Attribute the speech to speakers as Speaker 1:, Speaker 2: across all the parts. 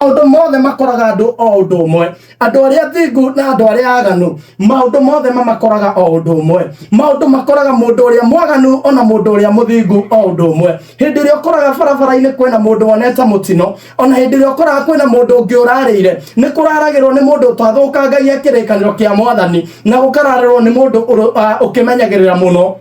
Speaker 1: maundu mothe makoraga andu o undu umwe andu aria thingu na andu aria aganu maundu mothe makoraga o undu umwe maundu makoraga mundu uria mwaganu ona mundu uria muthingu o undu umwe hindi ria ukoraga barabara-ini kwina mundu wonete mutino ona hindi ria ukoraga kwina mundu ungi urarire ni kuraragirwo ni mundu twathukangagia kirikaniro kia Mwathani na gukararĩrwo ni mundu ukimenyagirira muno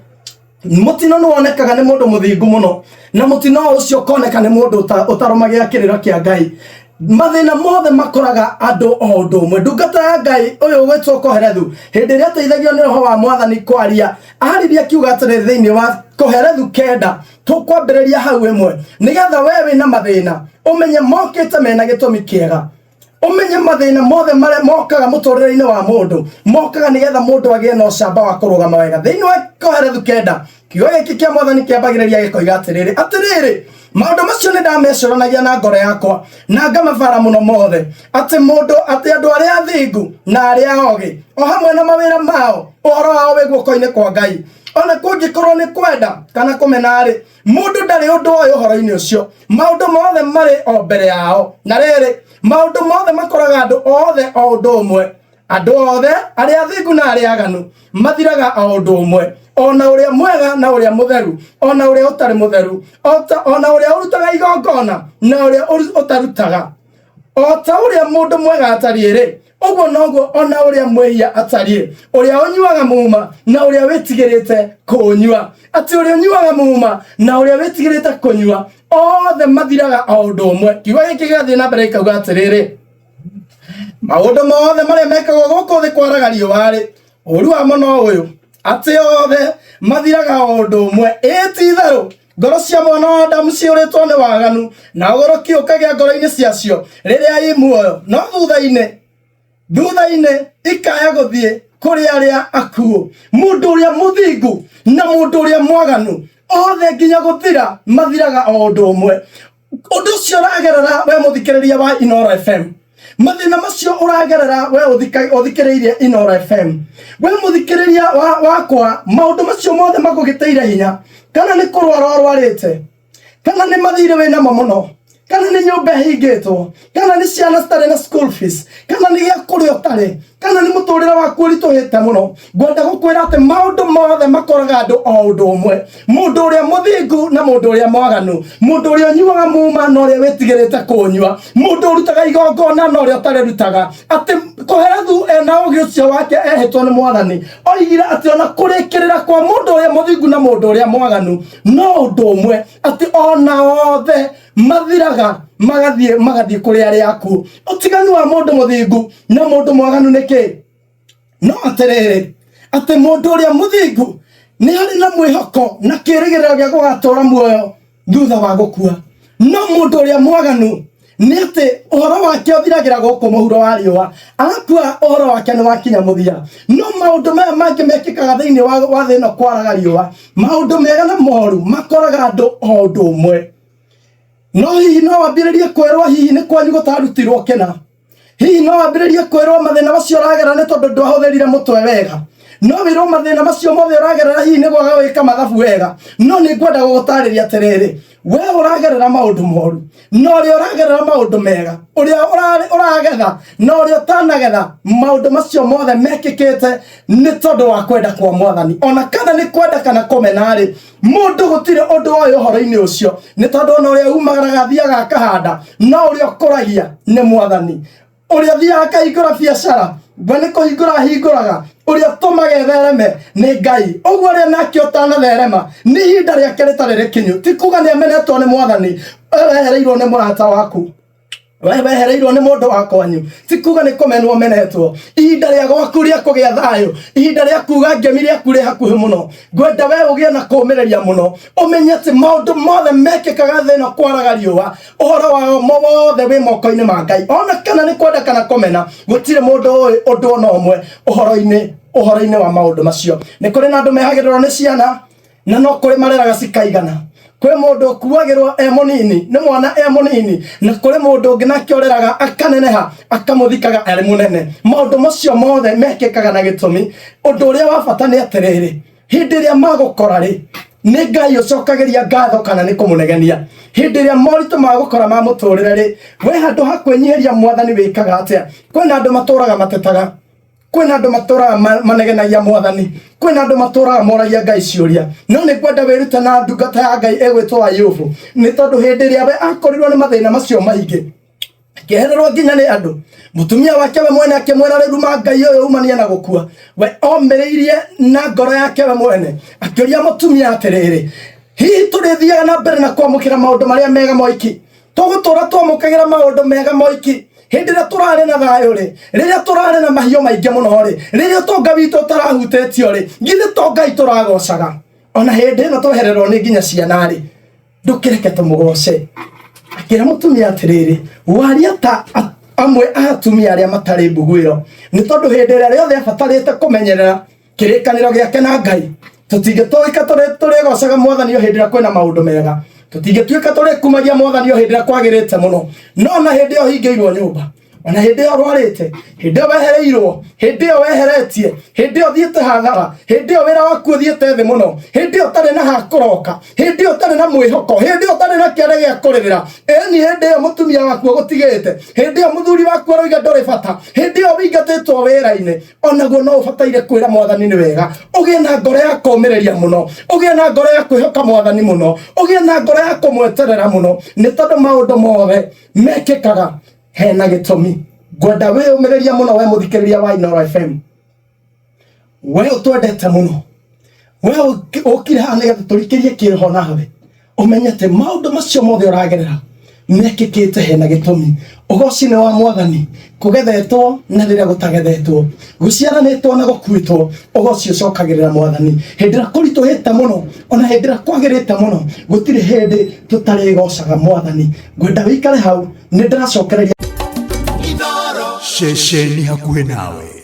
Speaker 1: mutino ni wonekaga ni mundu muthingu muno na mutino ucio koneka ni mundu utarumagira kiriro kia Ngai mathina mothe makoraga andu o undu umwe ndungata ya Ngai uyu gwitwo Kohelethu hindi ria teithagio ni roho wa Mwathani kwaria ariria kiuga atiriri thiini wa Kohelethu 9 tukwambiriria hau imwe nigetha we wina mathina umenye mokite mena gitumi kiega umenye mathina mothe maria mokaga muturire-ini wa mundu mokaga nigetha mundu agie na ucamba wa kurugama wega thiini wa Kohelethu 9 kiugo giki kia Mwathani kiambagiriria gikoiga atiriri maundu macio ni ndamecuranagia na ngoro yakwa na ngamabara muno mothe ati andu aria athingu na aria ogi o hamwe na mawira mao uhoro wao wi guoko-ini kwa Ngai ona kungikorwo ni kwenda kana kumenari mundu ndari undu oyo uhoro-ini ucio maundu mothe mari o mbere yao na riri maundu mothe makoraga andu othe o undu umwe andu othe aria athingu na aria aganu mathiraga o undu umwe ona uria mwega na uria mutheru ona uria utari mutheru ona uria urutaga igongona na uria utarutaga ota uria mundu mwega atariire uguo noguo ona uria mwehia atariĩ uria unyuaga muma na uria witigirite kunyua ati uria unyuaga muma na uria witigirite kunyua othe mathiraga o undu umwe kiugo giki gigathii na mbere ikauga atiriri maundu mothe maria mekagwo guku thi kwaraga riũa-rĩ ũru wamo no ũyũ ati othe mathiraga o undu umwe ti-itherũ ngoro cia mwana wa Adamu ciũrĩtwo nĩ waganu na ũgũrũki ũkagĩa ngoro-inĩ ciacio rĩrĩa i muoyo no thutha-inĩ ikaya gũthiĩ kũrĩ arĩa akuũ mundu ũrĩa mũthingu na mundu ũrĩa mwaganu othe nginya gũthira mathiraga o undu umwe undu ũcio ũragerera we mũthikĩrĩria wa Inooro FM mathina macio uragerera we uthikiriirie Inooro FM we muthikiriria wakwa maundu macio mothe magugiteire hinya kana ni kurwara urwarite kana ni mathire wina muno kana ni nyumba hingitwo kana ni ciana citari na school fees kana ni gia kuria utari kana ni muturire waku urituhite muno ngwenda gukwira ati maundu mothe makoraga andu o undu umwe mundu uria muthingu na mundu uria mwaganu mundu uria unyuaga muma na uria witigirite kunyua mundu urutaga igongona na uria utarerutaga ati Kohelethu ena ugi ucio wake ehitwo ni Mwathani oigire ati ona kurikirira kwa mundu uria muthingu na mundu uria mwaganu no undu umwe ati ona othe mathiraga magathie kuri aria aku utiganu wa mundu muthingu na mundu mwaganu niki no atiriri ati mundu uria muthingu ni ari na mwihoko na kirigiriro gia gugatura muoyo thutha wa gukua no mundu uria mwaganu ni ati uhoro wake uthiragira guku muhuro wa riũa akua uhoro wake ni wakinya muthia no maundu maya mangi mekikaga thiini wa thĩ ĩno kwaraga riũa maundu mega na moru makoraga andu o undu umwe no hihi no wambiririe kwirwo hihi ni kwanyu gutarutirwo kena hihi no wambiririe kwirwo mathina macio uragera ni tondu ndwahũthĩrire mũtwe wega no wirwo mathina macio mothe uragerera hihi ni gwaga gwĩka mathabu wega no ni ngwenda gũgũtarĩria atiriri we uragerera maundu moru no uria uragerera maundu mega uria uragetha no uria utanagetha maundu macio mothe mekikite ni tondu wa kwenda kwa Mwathani ona kana ni kwenda kana kumenari mundu gutire undu oyo horo-ini ucio ni tondu ona uria umagaraga thiaga akahanda no uria ukuragia ni Mwathani uria thiaga akahingũra biacara we ni kuhingũra hingũraga uria tumagethereme ni Ngai uguo ria nake utanatherema ni ihinda riake ritari rikinyu ti kuga ni amenetwo ni Mwathani wehereirwo ni murata waku wehereirwo ni mundu wa kwanyu ti kuga ni kumenwo menetwo ihinda ria gwaku ria kugia thayo ihinda ria kuga ngemi riaku ri hakuhi muno ngwenda we ugie na kuumireria muno umenye ati maundu mothe mekikaga thĩ ĩno kwaraga riũa uhoro wao mothe wi moko-ini ma Ngai ona kana ni kwenda kana kumena gutire mundu undu ona umwe uhoro-ini wa maundu macio ni kuri na andu mehagĩrĩrwo ni ciana na no kuri mareraga cikaigana kwe mundu kuagirwo munini ni mwana munini na kuri mundu ungi nake oreraga akaneneha akamuthikaga ari munene maundu macio mothe mekikaga na gitumi undu uria wa bata ni atiriri hindi ria magukora ri ni Ngai ucokagiria ngatho kana ni kumunegenia hindi ria morito magukora ma muturire ri we handu hakwenyeria mwathani wikaga atia kwina andu maturaga matetaga kwina andu maturaga manegenagia mwathani kwina andu maturaga moragia Ngai ciuria no ni kwenda wiruta na ndungata ya Ngai egwitwo Ayubu ni tondu hindi ria we akorirwo ni mathina macio maingi kehererwo nginya ni andu mutumia wake we mwene akimwera ruma Ngai uyu umania na gukua we omeririe na ngoro yake we mwene akioria mutumia atiriri hihi turithiaga na mbere na kwamukira maundu maria mega moiki tugutura twamukagira maundu mega moiki hindi ria turare na thayo ri riria turare na mahio maingi muno ri riria tonga witu tarahutetio ri ngithe to Ngai turagocaga ona hindi no twehererwo ni nginya ciana ri ndukireke tumugoce akira mutumia atiriri waria ta amwe atumia aria matari Mbugua ni tondu hindi ria riothe abatarite kumenyerera kirikaniro giake na Ngai tutingituika turigocaga mwathani o hindi ria kwina maundu mega tutingituika turikumagia mwathani o hindi ria kwagirite muno no na hindi o hingiirwo nyumba ona hindi o rwarite hindi o wehereirwo hindi o weheretie hindi o thiete hathara hindi o wira waku thiete thi muno hindi o tari na hakuroka hindi o tari na mwihoko hindi o tari na kiare gia kuririra eni hindi o mutumia waku gutigite hindi o muthuri waku aroiga ndori bata hindi o wingatitwo wira-ini onaguo no ubataire kwira mwathani ni wega ugie na ngoro ya kumireria muno ugie na ngoro ya kwihoka mwathani muno ugie na ngoro ya kumweterera muno ni tondu maundu mothe mekikaga hena gitumi gwenda we umireria muno we muthikiriria wa Inooro FM we utwendete muno we ukire hana getha turikirie kiroho nawe umenyete maundu macio mothe uragerera mekikite hena gitumi ugocine wa mwathani kugethetwo na riria gutagethetwo guciaranitwo na gukuitwo ugocio cokagirira mwathani hindira kurituhite muno ona hindira kwagirite muno gutire hindi tutarigocaga mwathani gwenda wikare hau ni ndiracokereria
Speaker 2: Inooro shesheni hakuhe nawe.